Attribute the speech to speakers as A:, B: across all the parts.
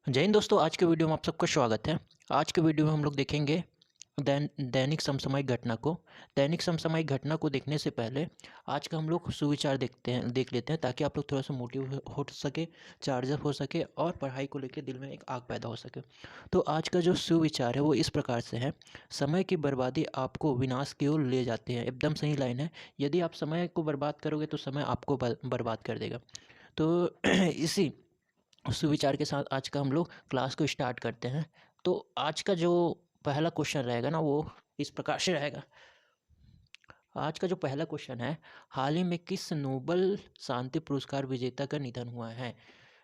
A: जय हिंद दोस्तों, आज के वीडियो में आप सबका स्वागत है। आज के वीडियो में हम लोग देखेंगे दैनिक समसामयिक घटना को। दैनिक समसामयिक घटना को देखने से पहले आज का हम लोग सुविचार देख लेते हैं, ताकि आप लोग थोड़ा सा मोटिव हो सके, चार्जअप हो सके और पढ़ाई को लेकर दिल में एक आग पैदा हो सके। तो आज का जो सुविचार है वो इस प्रकार से है: समय की बर्बादी आपको विनाश की ओर ले जाती है। एकदम सही लाइन है। यदि आप समय को बर्बाद करोगे तो समय आपको बर्बाद कर देगा। तो इसी सुविचार के साथ आज का हम लोग क्लास को स्टार्ट करते हैं। तो आज का जो पहला क्वेश्चन रहेगा ना, वो इस प्रकार से रहेगा। आज का जो पहला क्वेश्चन है: हाल ही में किस नोबल शांति पुरस्कार विजेता का निधन हुआ है?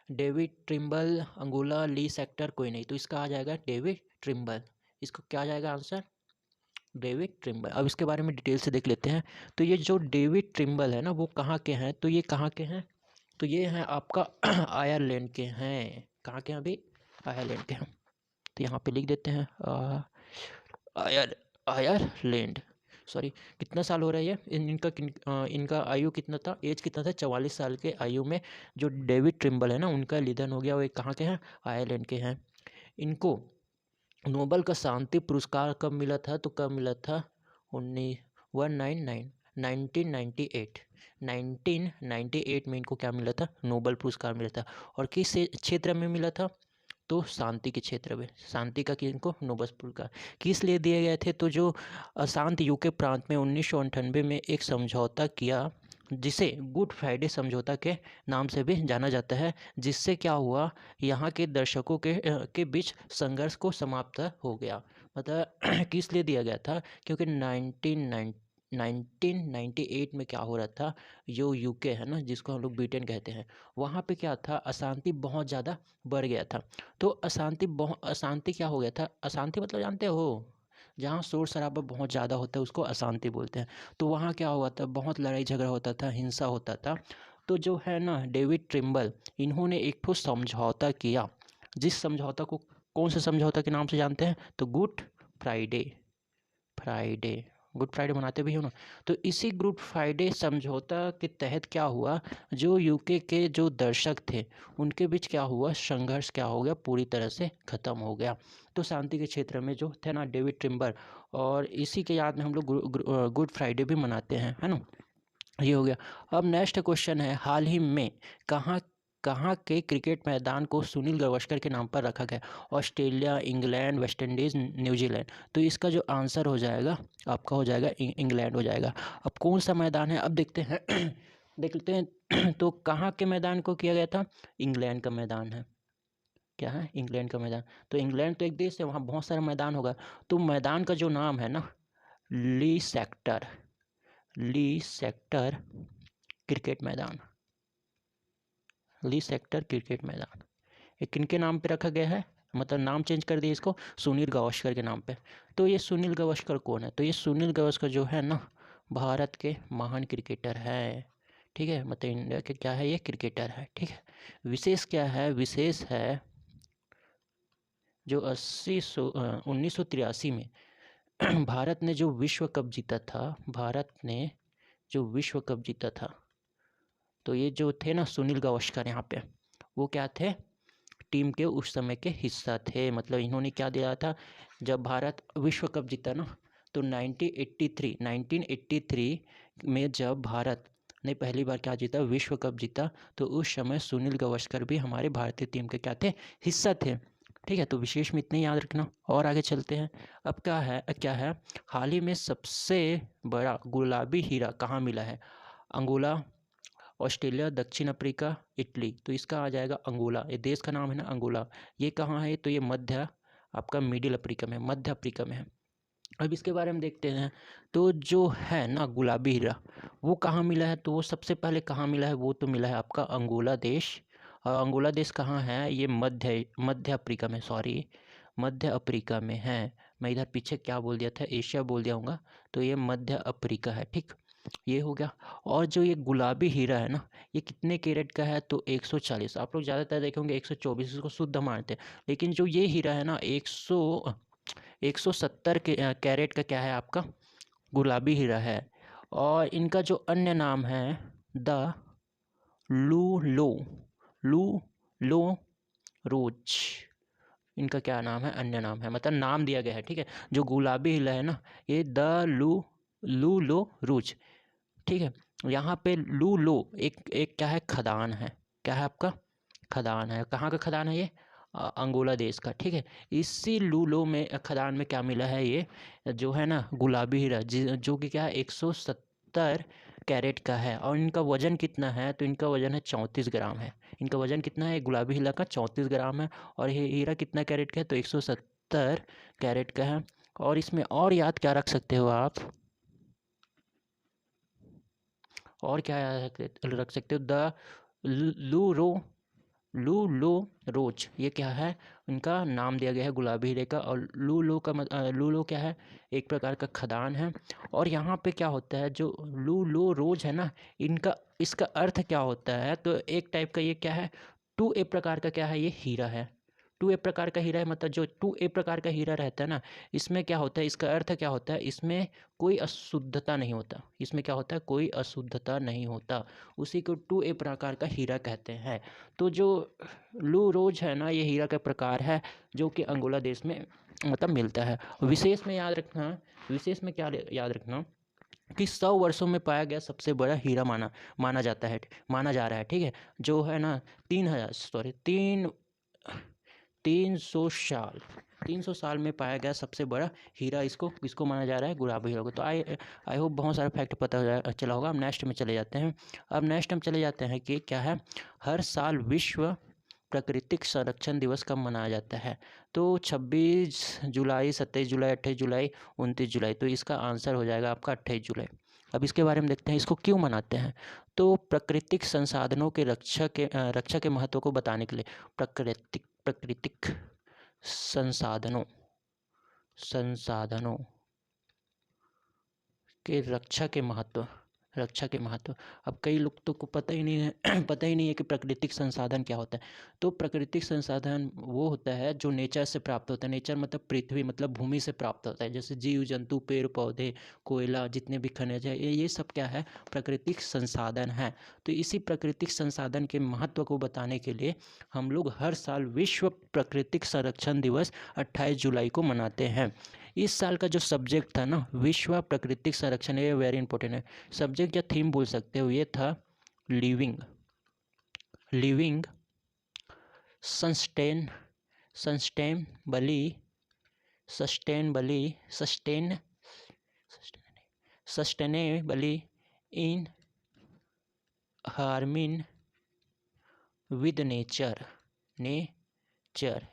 A: डेविड ट्रिम्बल, अंगोला, ली सेक्टर, कोई नहीं। तो इसका आ जाएगा डेविड ट्रिम्बल। इसको क्या आ जाएगा आंसर? David Trimble. अब इसके बारे में डिटेल से देख लेते हैं। तो ये जो डेविड ट्रिम्बल है ना, वो कहाँ के हैं? तो ये कहाँ के हैं? तो ये हैं आपका आयरलैंड के हैं। कहाँ के हैं अभी? आयरलैंड के हैं। तो यहाँ पे लिख देते हैं आयरलैंड। सॉरी, कितना साल हो रहा है ये? इनका आयु कितना था? एज कितना था? 44 साल के आयु में जो डेविड ट्रिम्बल है ना, उनका निधन हो गया। वो कहाँ के हैं? आयरलैंड के हैं। इनको नोबल का शांति पुरस्कार कब मिला था? तो कब मिला था? 1998 1998 में इनको क्या मिला था? नोबल पुरस्कार मिला था। और किस क्षेत्र में मिला था? तो शांति के क्षेत्र में। शांति का इनको नोबल पुरस्कार किस लिए दिए गए थे? तो जो अशांत यूके प्रांत में 1998 में एक समझौता किया, जिसे गुड फ्राइडे समझौता के नाम से भी जाना जाता है, जिससे क्या हुआ, यहाँ के दर्शकों के बीच संघर्ष को समाप्त हो गया। मतलब किस लिए दिया गया था? क्योंकि 1998 में क्या हो रहा था, जो यूके है ना, जिसको हम लोग ब्रिटेन कहते हैं, वहाँ पे क्या था, अशांति बहुत ज़्यादा बढ़ गया था। तो अशांति क्या हो गया था? अशांति मतलब जानते हो, जहाँ शोर शराबा बहुत ज़्यादा होता है उसको अशांति बोलते हैं। तो वहाँ क्या हुआ था, बहुत लड़ाई झगड़ा होता था, हिंसा होता था। तो जो है ना, डेविड ट्रिम्बल, इन्होंने एक ठो समझौता किया, जिस समझौता को कौन से समझौता के नाम से जानते हैं? तो good Friday. Friday, good Friday मनाते भी हो ना। तो इसी गुड फ्राइडे समझौता के तहत क्या हुआ, जो यूके के जो दर्शक थे उनके बीच क्या हुआ, संघर्ष क्या हो गया, पूरी तरह से ख़त्म हो गया। तो शांति के क्षेत्र में जो थे ना डेविड ट्रिम्बर, और इसी के याद में हम लोग गुड फ्राइडे भी मनाते हैं, है ना। ये हो गया। अब नेक्स्ट क्वेश्चन है: हाल ही में कहाँ कहाँ के क्रिकेट मैदान को सुनील गावस्कर के नाम पर रखा गया? Australia, England, West Indies, New Zealand. तो इसका जो आंसर हो जाएगा आपका, हो जाएगा इंग्लैंड हो जाएगा। अब कौन सा मैदान है, अब देखते हैं देख लेते हैं। तो कहाँ के मैदान को किया गया था? इंग्लैंड का मैदान है। क्या है? इंग्लैंड का मैदान। तो इंग्लैंड तो एक देश है, वहाँ बहुत सारा मैदान होगा। तो मैदान का जो नाम है ना, ली सेक्टर। ली सेक्टर क्रिकेट मैदान। ली सेक्टर क्रिकेट मैदान ये किनके नाम पे रखा गया है? मतलब नाम चेंज कर दिया इसको, सुनील गावस्कर के नाम पे। तो ये सुनील गावस्कर कौन है? तो ये सुनील गावस्कर जो है ना, भारत के महान क्रिकेटर है। ठीक है, मतलब इंडिया के क्या है, ये क्रिकेटर है। ठीक है। विशेष क्या है? विशेष है जो 1983 में भारत ने जो विश्व कप जीता था, भारत ने जो विश्व कप जीता था, तो ये जो थे ना सुनील गावस्कर, यहाँ पे वो क्या थे? टीम के उस समय के हिस्सा थे। मतलब इन्होंने क्या दिया था, जब भारत विश्व कप जीता ना, तो 1983 में जब भारत ने पहली बार क्या जीता, विश्व कप जीता, तो उस समय सुनील गावस्कर भी हमारे भारतीय टीम के क्या थे, हिस्सा थे। ठीक है, तो विशेष में इतने याद रखना। और आगे चलते हैं। अब क्या है, हाल ही में सबसे बड़ा गुलाबी हीरा कहाँ मिला है? अंगोला, ऑस्ट्रेलिया, दक्षिण अफ्रीका, इटली। तो इसका आ जाएगा अंगोला। ये देश का नाम है ना, अंगोला। ये कहाँ है? तो ये आपका मिडिल अफ्रीका में, मध्य अफ्रीका में है। अब इसके बारे में देखते हैं। तो जो है ना गुलाबी हीरा, वो कहाँ मिला है? तो वो सबसे पहले कहाँ मिला है? वो तो मिला है आपका अंगोला देश। और अंगोला देश कहाँ है? ये मध्य अफ्रीका में, सॉरी, मध्य अफ्रीका में है। मैं इधर पीछे क्या बोल दिया था, एशिया बोल दिया हूँगा। तो ये मध्य अफ्रीका है। ठीक, ये हो गया। और जो ये गुलाबी हीरा है ना, ये कितने कैरेट का है? तो 140। आप लोग ज़्यादातर देखेंगे 124 इसको शुद्ध मानते हैं, लेकिन जो ये हीरा है ना, 170 के कैरेट का क्या है आपका, गुलाबी हीरा है। और इनका जो अन्य नाम है, द लू लो लू लो रोज। इनका क्या नाम है, अन्य नाम है, मतलब नाम दिया गया है, ठीक है। जो गुलाबी हीरा है ना, ये द लू लो रूज, ठीक है। यहाँ पे लू लो एक एक क्या है, खदान है। क्या है आपका, खदान है। कहाँ का खदान है ये, अंगोला देश का, ठीक है। इसी लूलो में खदान में क्या मिला है, ये जो है ना गुलाबी हीरा, जो कि क्या है 170 कैरेट का है। और इनका वजन कितना है, तो इनका वजन है 34 ग्राम है। इनका वजन कितना है, गुलाबी हीरा का 34 ग्राम है। और ये हीरा कितना कैरेट का है, तो 170 कैरेट का है। और इसमें और याद क्या रख सकते हो आप, और क्या रख सकते हो, द लूरो लूलो रोज, ये क्या है, इनका नाम दिया गया है गुलाबी हीरे का। और लूलो क्या है, एक प्रकार का खदान है। और यहाँ पे क्या होता है, जो लूलो रोज है ना, इनका इसका अर्थ क्या होता है, तो एक टाइप का ये क्या है, 2A प्रकार का क्या है, ये हीरा है। 2A प्रकार का हीरा है, मतलब जो 2A प्रकार का हीरा रहता है ना, इसमें क्या होता है, इसका अर्थ क्या होता है, इसमें कोई अशुद्धता नहीं होता। इसमें क्या होता है, कोई अशुद्धता नहीं होता, उसी को 2A प्रकार का हीरा कहते हैं। तो जो लू रोज है ना, ये हीरा का प्रकार है, जो कि अंगोला देश में मतलब मिलता है। विशेष में याद रखना, विशेष में क्या याद रखना, कि 100 वर्षों में पाया गया सबसे बड़ा हीरा माना जा रहा है, ठीक है। जो है ना 300 साल में पाया गया सबसे बड़ा हीरा, इसको किसको माना जा रहा है, गुलाबी हीरा को। तो आई होप बहुत सारा फैक्ट पता चला होगा। अब नेक्स्ट में चले जाते हैं। अब नेक्स्ट हम चले जाते हैं कि क्या है, हर साल विश्व प्राकृतिक संरक्षण दिवस कब मनाया जाता है, तो 26 जुलाई, 27 जुलाई, 28 जुलाई, 29 जुलाई। तो इसका आंसर हो जाएगा आपका 28 जुलाई। अब इसके बारे में देखते हैं, इसको क्यों मनाते हैं। तो प्राकृतिक संसाधनों के रक्षा के महत्व को बताने के लिए, प्राकृतिक संसाधनों संसाधनों के रक्षा के महत्व। अब कई लोग तो को पता ही नहीं है पता ही नहीं है कि प्राकृतिक संसाधन क्या होता है। तो प्राकृतिक संसाधन वो होता है जो नेचर से प्राप्त होता है। नेचर मतलब पृथ्वी, मतलब भूमि से प्राप्त होता है, जैसे जीव जंतु, पेड़ पौधे, कोयला, जितने भी खनिज है, ये सब क्या है, प्राकृतिक संसाधन है। तो इसी प्राकृतिक संसाधन के महत्व को बताने के लिए हम लोग हर साल विश्व प्राकृतिक संरक्षण दिवस 28 जुलाई को मनाते हैं। इस साल का जो सब्जेक्ट था ना, विश्व प्राकृतिक संरक्षण, ये वेरी इंपॉर्टेंट है। सब्जेक्ट या थीम बोल सकते हो, ये था living sustain sustainably sustainably sustain sustainably in harmony with nature.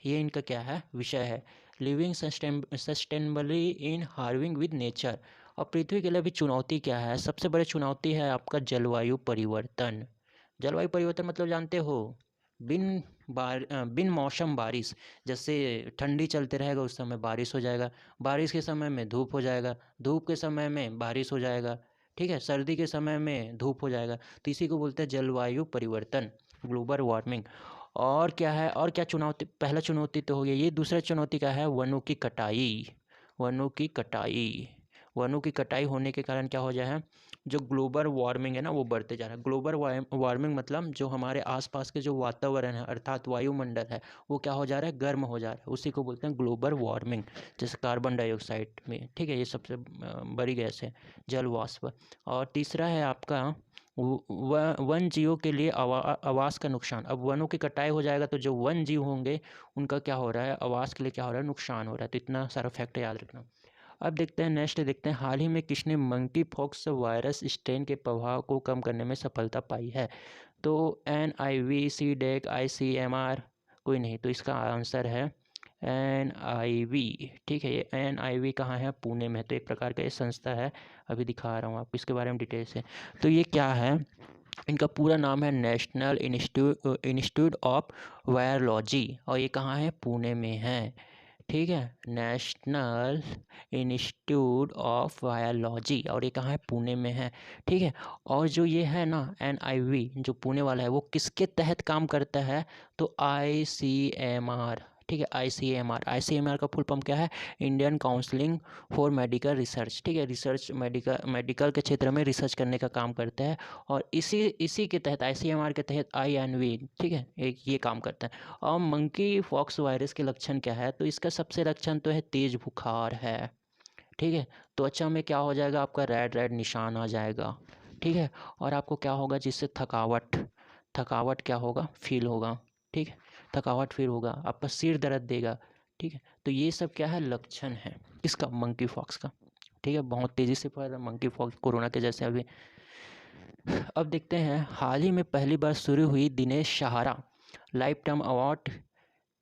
A: ये इनका क्या है, विषय है, living sustainably in halving with nature. और पृथ्वी के लिए भी चुनौती क्या है, सबसे बड़ी चुनौती है आपका जलवायु परिवर्तन। जलवायु परिवर्तन मतलब जानते हो, बिन मौसम बारिश। जैसे ठंडी चलते रहेगा उस समय बारिश हो जाएगा, बारिश के समय में धूप हो जाएगा, धूप के समय में बारिश हो जाएगा, ठीक है। सर्दी के समय में धूप हो जाएगा, तो इसी को बोलते हैं जलवायु परिवर्तन, ग्लोबल वार्मिंग। और क्या है, और क्या चुनौती, पहला चुनौती तो हो गया ये। दूसरा चुनौती क्या है, वनों की कटाई। वनों की कटाई होने के कारण क्या हो जाए है, जो ग्लोबल वार्मिंग है ना, वो बढ़ते जा रहा है। ग्लोबल वार्मिंग मतलब जो हमारे आसपास के जो वातावरण है, अर्थात वायुमंडल है, वो क्या हो जा रहा है, गर्म हो जा रहा है, उसी को बोलते हैं ग्लोबल वार्मिंग। जैसे कार्बन डाइऑक्साइड में, ठीक है, ये सबसे बड़ी गैस है, जल वाष्प। और तीसरा है आपका वन जीवों के लिए आवास का नुकसान। अब वनों की कटाई हो जाएगा तो जो वन जीव होंगे उनका क्या हो रहा है, आवास के लिए क्या हो रहा है, नुकसान हो रहा है। तो इतना सारा फैक्ट याद रखना। अब देखते हैं, नेक्स्ट देखते हैं, हाल ही में किसने मंकी पॉक्स वायरस स्ट्रेन के प्रभाव को कम करने में सफलता पाई है। तो NIV, CDC, ICMR, कोई नहीं। तो इसका आंसर है NIV, ठीक है। ये NIV कहाँ है, पुणे में। तो एक प्रकार का ये संस्था है, अभी दिखा रहा हूँ आपको इसके बारे में डिटेल से। तो ये क्या है, इनका पूरा नाम है नेशनल इंस्टीट्यूट ऑफ वायरोलॉजी, और ये कहाँ है, पुणे में है, ठीक है। नेशनल इंस्टीट्यूट ऑफ वायरोलॉजी, और ये कहाँ है, पुणे में है, ठीक है। और जो ये है ना NIV, जो पुणे वाला है, वो किसके तहत काम करता है, तो ICMR, ठीक है। ICMR का फुल फॉर्म क्या है? Indian counselling for medical research, ठीक है। रिसर्च मेडिकल के क्षेत्र में रिसर्च करने का काम करता है, और इसी के तहत ICMR के तहत INV, ठीक है, एक ये काम करता है। और मंकी पॉक्स वायरस के लक्षण क्या है? तो इसका सबसे लक्षण तो है तेज बुखार है, ठीक है। त्वचा में क्या हो जाएगा? आपका रेड रेड निशान आ जाएगा, ठीक है। और आपको क्या होगा? जिससे थकावट क्या होगा? फील होगा, ठीक है। थकावट फील होगा, आपका सिर दर्द देगा, ठीक है। तो ये सब क्या है? लक्षण है किसका? मंकी पॉक्स का, ठीक है। बहुत तेज़ी से फैल रहा मंकी पॉक्स, कोरोना के जैसे अभी। अब देखते हैं, हाल ही में पहली बार शुरू हुई दिनेश सहारा लाइफ टाइम अवार्ड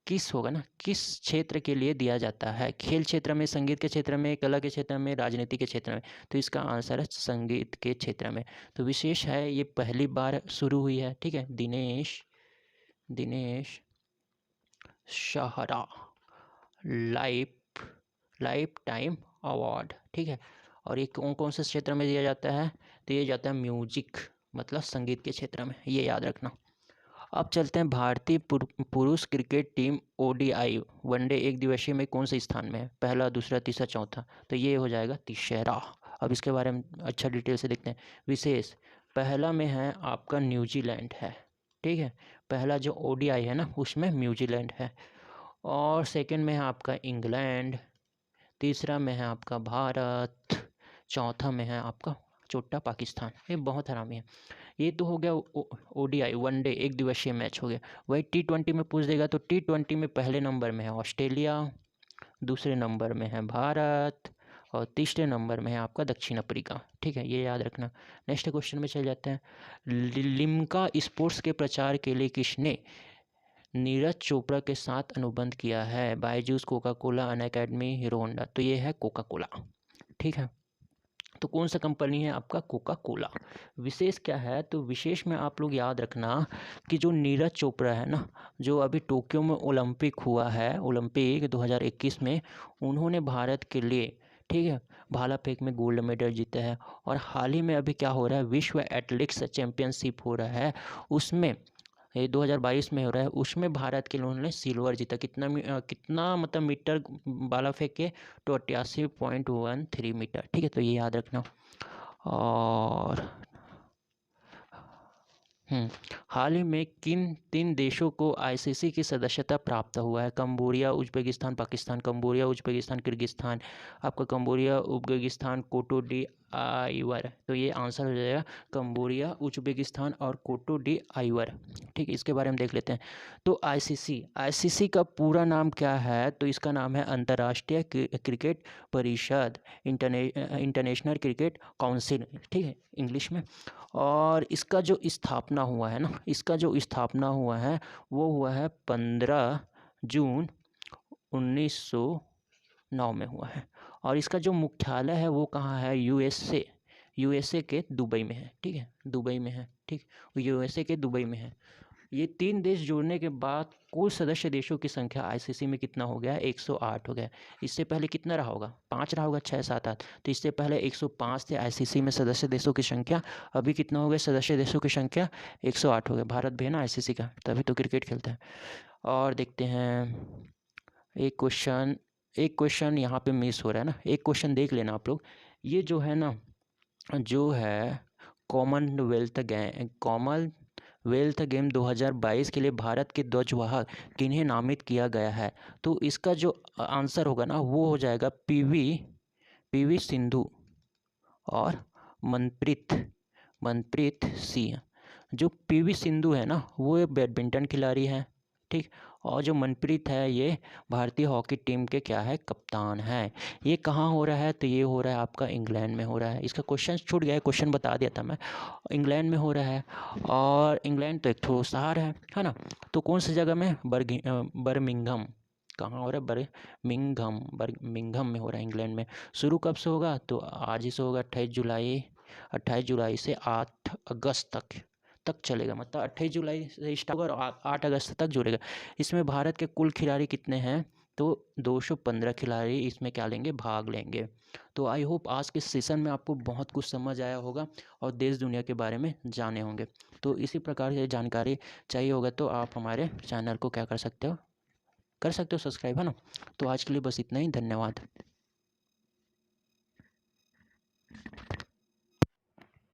A: किस होगा ना, किस क्षेत्र के लिए दिया जाता है? खेल क्षेत्र में, संगीत के क्षेत्र में, कला के क्षेत्र में, राजनीति के क्षेत्र में? तो इसका आंसर है संगीत के क्षेत्र में। तो विशेष है, ये पहली बार शुरू हुई है, ठीक है। दिनेश सहारा लाइफ टाइम अवार्ड, ठीक है। और ये कौन कौन से क्षेत्र में दिया जाता है? तो ये जाता है म्यूजिक, मतलब संगीत के क्षेत्र में, ये याद रखना। अब चलते हैं, भारतीय पुरुष क्रिकेट टीम ODI वनडे एक दिवसीय में कौन से स्थान में है? पहला, दूसरा, तीसरा, चौथा? तो ये हो जाएगा तीसरा। अब इसके बारे में अच्छा डिटेल से देखते हैं। विशेष, पहला में है आपका न्यूजीलैंड है, ठीक है। पहला जो ODI है ना, उसमें न्यूजीलैंड है। और सेकंड में है आपका इंग्लैंड, तीसरा में है आपका भारत, चौथा में है आपका छोटा पाकिस्तान। ये बहुत हरामी है। ये तो हो गया ODI वनडे एक दिवसीय मैच हो गया। वही T20 में पूछ देगा तो T20 में पहले नंबर में है ऑस्ट्रेलिया, दूसरे नंबर में है भारत, और तीसरे नंबर में है आपका दक्षिण अफ्रीका, ठीक है। ये याद रखना। नेक्स्ट क्वेश्चन में चल जाते हैं। लिम्का स्पोर्ट्स के प्रचार के लिए किसने नीरज चोपड़ा के साथ अनुबंध किया है? Byju's, Coca Cola, Unacademy, hero Honda? तो ये है कोका कोला, ठीक है। तो कौन सा कंपनी है? आपका कोका कोला। विशेष क्या है? तो विशेष में आप लोग याद रखना कि जो नीरज चोपड़ा है ना, जो अभी टोक्यो में ओलंपिक हुआ है, ओलंपिक 2021 में, उन्होंने भारत के लिए, ठीक है, भाला फेंक में गोल्ड मेडल जीता है। और हाल ही में अभी क्या हो रहा है? विश्व एथलेटिक्स चैंपियनशिप हो रहा है, उसमें ये 2022 में हो रहा है, उसमें भारत के लिए उन्होंने सिल्वर जीता। कितना मतलब मीटर भाला फेंक के? तो 88.13 मीटर, ठीक है। तो ये याद रखना। और हाल ही में किन 3 देशों को ICC की सदस्यता प्राप्त हुआ है? Cambodia, Uzbekistan, Pakistan. Cambodia, Uzbekistan, Kyrgyzstan. आपका कंबोडिया, उज्बेकिस्तान, कोटो डी आइवर। तो ये आंसर हो जाएगा कंबोडिया, उज्बेकिस्तान और कोटो डी आइवर, ठीक है। इसके बारे में देख लेते हैं। तो ICC का पूरा नाम क्या है? तो इसका नाम है अंतर्राष्ट्रीय क्रिकेट परिषद, इंटरनेशनल क्रिकेट काउंसिल, ठीक है, इंग्लिश में। और इसका जो स्थापना हुआ है ना, वो हुआ है 15 जून 1909 में हुआ है। और इसका जो मुख्यालय है वो कहाँ है? यूएसए के दुबई में है, ठीक है, दुबई में है, ठीक। यूएसए के दुबई में है। ये 3 देश जोड़ने के बाद कुल सदस्य देशों की संख्या ICC में कितना हो गया? 108 हो गया। इससे पहले कितना रहा होगा? 5 रहा होगा, 6, 7, 8। तो इससे पहले 105 थे ICC में सदस्य देशों की संख्या। अभी कितना हो गया सदस्य देशों की संख्या? 108 हो गया। भारत भी है ना ICC का, तभी तो क्रिकेट खेलता है। और देखते हैं, एक क्वेश्चन यहाँ पे मिस हो रहा है ना, एक क्वेश्चन देख लेना आप लोग। ये जो है ना, जो है कॉमनवेल्थ गेम 2022 के लिए भारत के ध्वजवाहक किन्हें नामित किया गया है? तो इसका जो आंसर होगा ना, वो हो जाएगा पीवी सिंधु और मनप्रीत सिंह। जो पीवी सिंधु है ना, वो एक बैडमिंटन खिलाड़ी है, ठीक। और जो मनप्रीत है, ये भारतीय हॉकी टीम के क्या है? कप्तान है। ये कहाँ हो रहा है? तो ये हो रहा है आपका इंग्लैंड में हो रहा है। इसका क्वेश्चन छूट गया है, क्वेश्चन बता दिया था मैं। इंग्लैंड में हो रहा है, और इंग्लैंड तो एक ठो शहर है ना। तो कौन सी जगह में? बर्मिंघम। कहाँ हो रहा है? बर्मिंघम में हो रहा है, इंग्लैंड में। शुरू कब से होगा? तो आज ही से होगा, 28 जुलाई से 8 अगस्त तक चलेगा। मतलब 28 जुलाई से स्टार्ट होगा और 8 अगस्त तक जुड़ेगा। इसमें भारत के कुल खिलाड़ी कितने हैं? तो 215 खिलाड़ी इसमें क्या लेंगे? भाग लेंगे। तो आई होप आज के सेशन में आपको बहुत कुछ समझ आया होगा और देश दुनिया के बारे में जाने होंगे। तो इसी प्रकार से जानकारी चाहिए होगा तो आप हमारे चैनल को क्या कर सकते हो? कर सकते हो सब्सक्राइब, है ना। तो आज के लिए बस इतना ही, धन्यवाद।